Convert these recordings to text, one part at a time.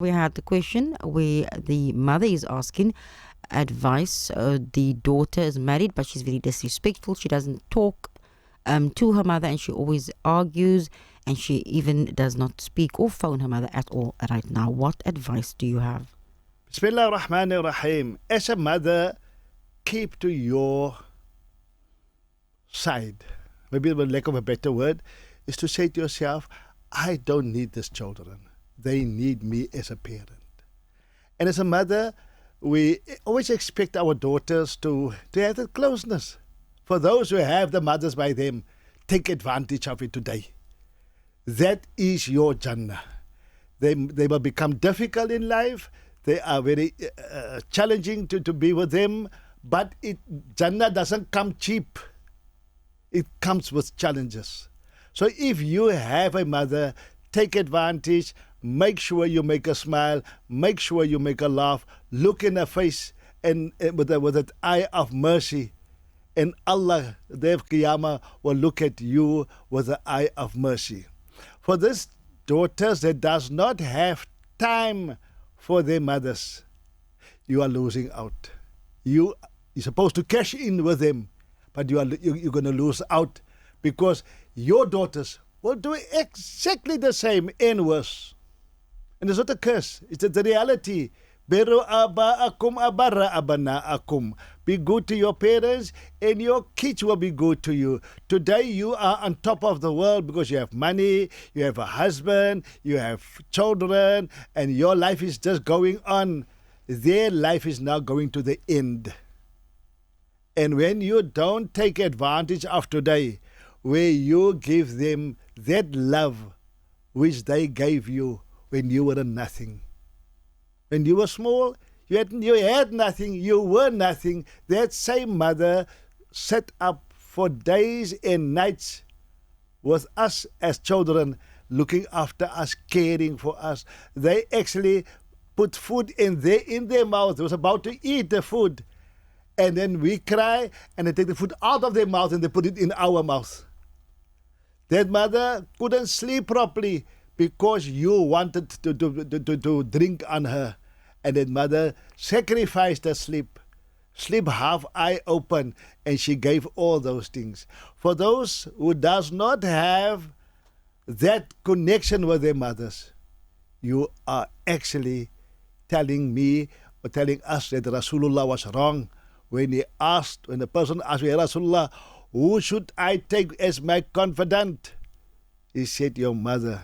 We had the question where the mother is asking advice. The daughter is married, but she's very disrespectful. She doesn't talk to her mother, and she always argues, and she even does not speak or phone her mother at all right now. What advice do you have? Bismillah ar-Rahman ar-Rahim. As a mother, keep to your side. Maybe the lack of a better word is to say to yourself, I don't need these children. They need me as a parent. And as a mother, we always expect our daughters to have that closeness. For those who have the mothers by them, take advantage of it today. That is your Jannah. They will become difficult in life. They are very challenging to be with them. But Jannah doesn't come cheap. It comes with challenges. So if you have a mother, take advantage. Make sure you make her smile. Make sure you make her laugh. Look in her face and with that eye of mercy. And Allah, the day of Qiyamah, will look at you with the eye of mercy. For this daughters that does not have time for their mothers, you are losing out. You're supposed to cash in with them, but you're going to lose out because your daughters will do exactly the same and worse. And it's not a curse. It's the reality. Beru aba'akum abara abana'akum. Be good to your parents and your kids will be good to you. Today you are on top of the world because you have money, you have a husband, you have children, and your life is just going on. Their life is now going to the end. And when you don't take advantage of today, where you give them that love which they gave you when you were nothing. When you were small, you had nothing, you were nothing. That same mother sat up for days and nights with us as children, looking after us, caring for us. They actually put food in their mouth. They was about to eat the food. And then we cry and they take the food out of their mouth and they put it in our mouth. That mother couldn't sleep properly because you wanted to drink on her. And that mother sacrificed her sleep half eye open, and she gave all those things. For those who does not have that connection with their mothers, you are actually telling me or telling us that Rasulullah was wrong when the person asked me, Rasulullah, who should I take as my confidant? He said, your mother.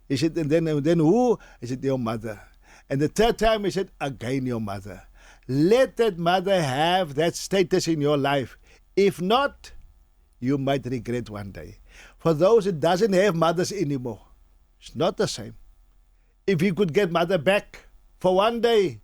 He said, and then who? He said, your mother. And the third time he said, again your mother. Let that mother have that status in your life. If not, you might regret one day. For those who doesn't have mothers anymore, it's not the same. If you could get mother back for one day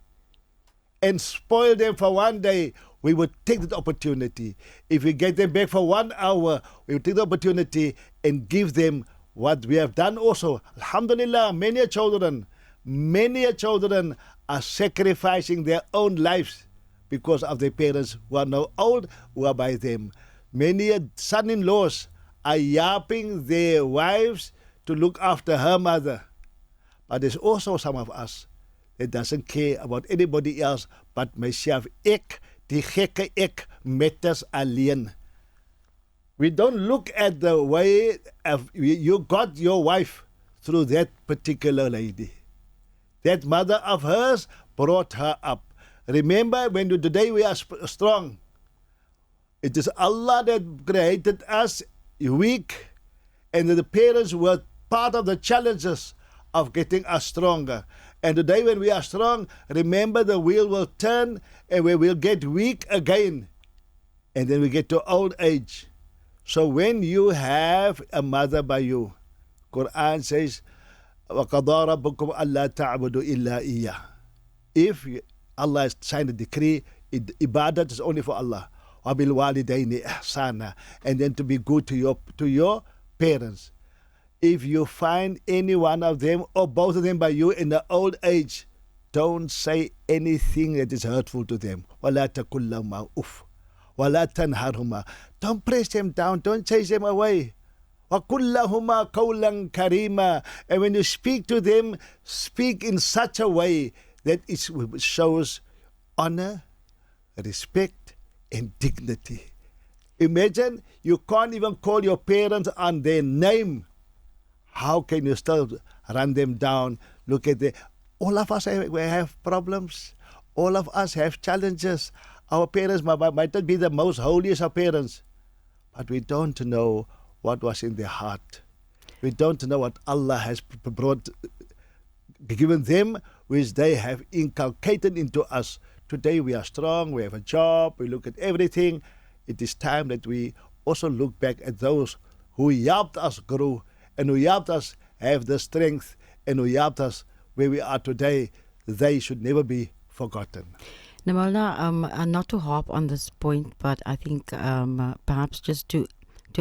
and spoil them for one day, we would take that opportunity. If we get them back for 1 hour, we would take the opportunity and give them what we have done also. Alhamdulillah, many children are sacrificing their own lives because of their parents who are now old, who are by them. Many son-in-laws are yapping their wives to look after her mother. But there's also some of us that doesn't care about anybody else but myself. Ek, die gekke ek, metters alleen. We don't look at the way you got your wife through that particular lady. That mother of hers brought her up. Remember, today we are strong. It is Allah that created us weak, and the parents were part of the challenges of getting us stronger. And today when we are strong, remember the wheel will turn and we will get weak again. And then we get to old age. So when you have a mother by you, Quran says, وَقَضَى رَبُّكُمْ أَلَّا تَعْبُدُوا إِلَّا إِيَّهُ. If Allah has signed a decree, ibadat is only for Allah. وَبِالْوَالِدَيْنِ إِحْسَانًا. And then to be good to your parents. If you find any one of them or both of them by you in the old age, don't say anything that is hurtful to them. وَلَا تَقُلْ لَهُمَا أُفٍّ وَلَا تَنْهَرْهُمَا. Don't press them down. Don't chase them away. وَقُلْ لَهُمَا قَوْلًا كَرِيمًا. And when you speak to them, speak in such a way that it shows honor, respect, and dignity. Imagine you can't even call your parents on their name. How can you still run them down? Look at the. All of us have problems. All of us have challenges. Our parents might not be the most holiest of parents, but we don't know what was in their heart. We don't know what Allah has given them, which they have inculcated into us. Today we are strong, we have a job, we look at everything. It is time that we also look back at those who helped us grow and who helped us have the strength and who helped us where we are today. They should never be forgotten. Now, Maulana, not to harp on this point, but I think perhaps just to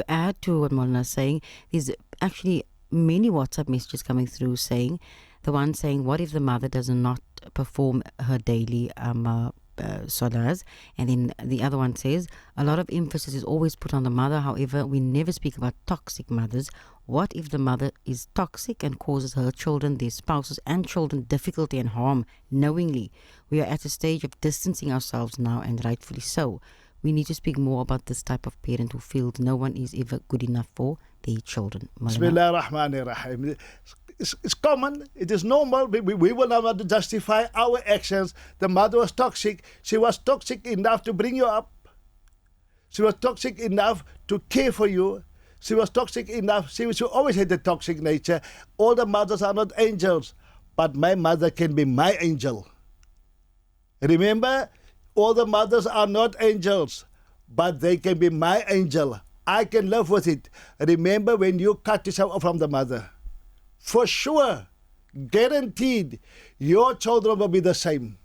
add to what Maulana is saying, there's actually many WhatsApp messages coming through saying, the one saying, what if the mother does not perform her daily salahs? And then the other one says, a lot of emphasis is always put on the mother. However, we never speak about toxic mothers. What if the mother is toxic and causes her children, their spouses and children difficulty and harm knowingly? We are at a stage of distancing ourselves now, and rightfully so. We need to speak more about this type of parent who feels no one is ever good enough for their children. Bismillah ar-Rahman ar-Rahim. It's common. It is normal. We will not justify our actions. The mother was toxic. She was toxic enough to bring you up. She was toxic enough to care for you. She was toxic enough. She always had the toxic nature. All the mothers are not angels, but my mother can be my angel. Remember, all the mothers are not angels, but they can be my angel. I can live with it. Remember, when you cut yourself from the mother, for sure, guaranteed, your children will be the same.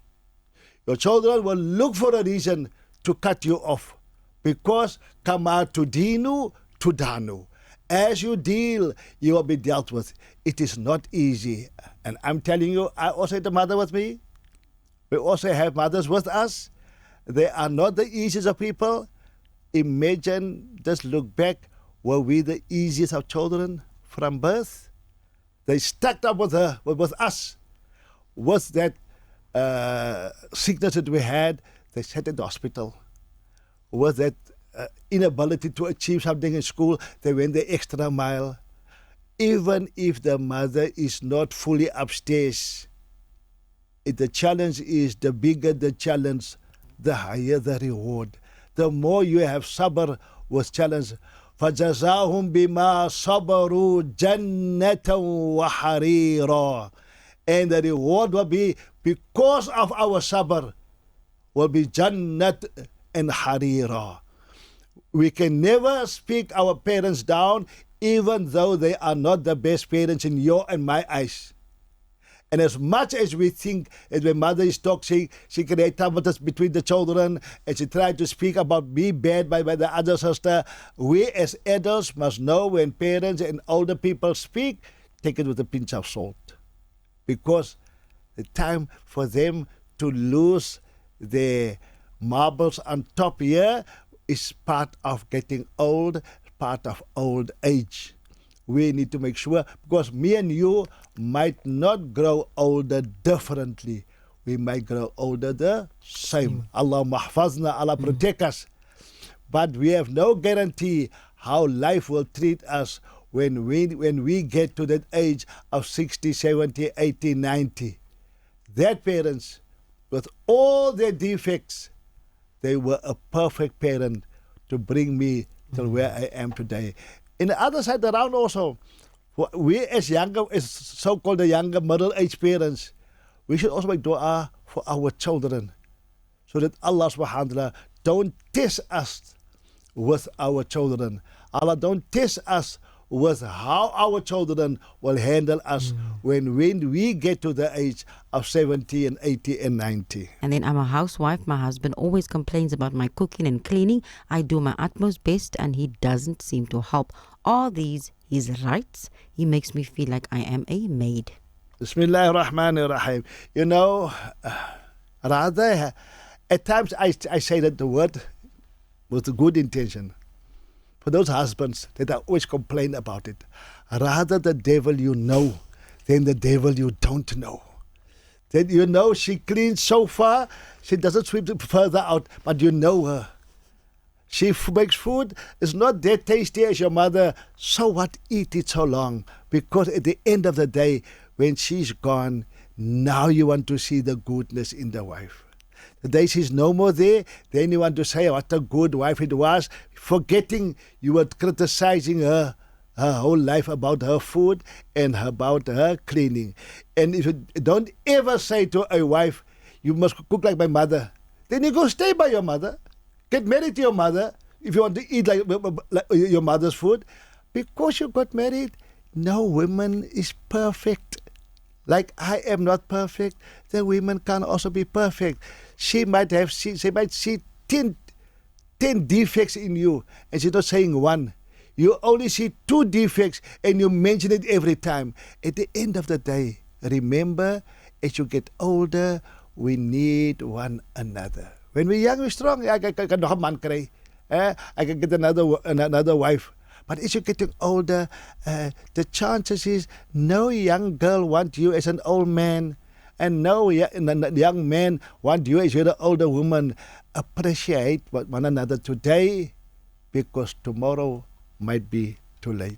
Your children will look for a reason to cut you off. Because kama tudinu tudanu. As you deal, you will be dealt with. It is not easy. And I'm telling you, I also had a mother with me. We also have mothers with us. They are not the easiest of people. Imagine, just look back, were we the easiest of children from birth? They stuck up with us. With that sickness that we had, they sat in the hospital. With that inability to achieve something in school, they went the extra mile. Even if the mother is not fully upstairs, the challenge is, the bigger the challenge, the higher the reward. The more you have sabr with challenge, فَجَزَاهُمْ بِمَا صَبَرُوا جَنَّةً وَحَرِيرًا. And the reward will be, because of our sabr, will be Jannat and Harira. We can never speak our parents down, even though they are not the best parents in your and my eyes. And as much as we think that my mother is toxic, she creates tumults between the children, and she tried to speak about me bad by the other sister, we as adults must know when parents and older people speak, take it with a pinch of salt. Because the time for them to lose their marbles on top here is part of getting old, part of old age. We need to make sure, because me and you might not grow older differently. We might grow older the same. Allah mahfazna, Allah protect us. But we have no guarantee how life will treat us when we get to that age of 60, 70, 80, 90. That parents, with all their defects, they were a perfect parent to bring me to where I am today. In the other side around also, we as so-called the younger middle-aged parents, we should also make dua for our children, so that Allah subhanahu wa ta'ala don't test us with our children. Allah don't test us with how our children will handle us when we get to the age of 70 and 80 and 90. And then I'm a housewife. My husband always complains about my cooking and cleaning. I do my utmost best and he doesn't seem to help. Are these his rights? He makes me feel like I am a maid. Bismillah ar-Rahman ar-Rahim. You know, rather, at times I say that the word with a good intention. for those husbands that are always complain about it. Rather the devil you know than the devil you don't know. Then you know she cleans so far, she doesn't sweep further out, but you know her. She makes food, it's not that tasty as your mother, so what, eat it so long? Because at the end of the day, when she's gone, now you want to see the goodness in the wife. The day she's no more there, then you want to say what a good wife it was, forgetting you were criticizing her whole life about her food and about her cleaning. And if you don't ever say to a wife, you must cook like my mother, then you go stay by your mother. Get married to your mother if you want to eat like your mother's food. Because you got married, no woman is perfect. Like I am not perfect, the women can also be perfect. She might see 10 defects in you, and she's not saying one. You only see 2 defects, and you mention it every time. At the end of the day, remember, as you get older, we need one another. When we're young, we're strong. I can nog 'n man kry. I can get another wife. But as you're getting older, the chances is no young girl wants you as an old man, and no young man wants you as you're an older woman. Appreciate one another today, because tomorrow might be too late.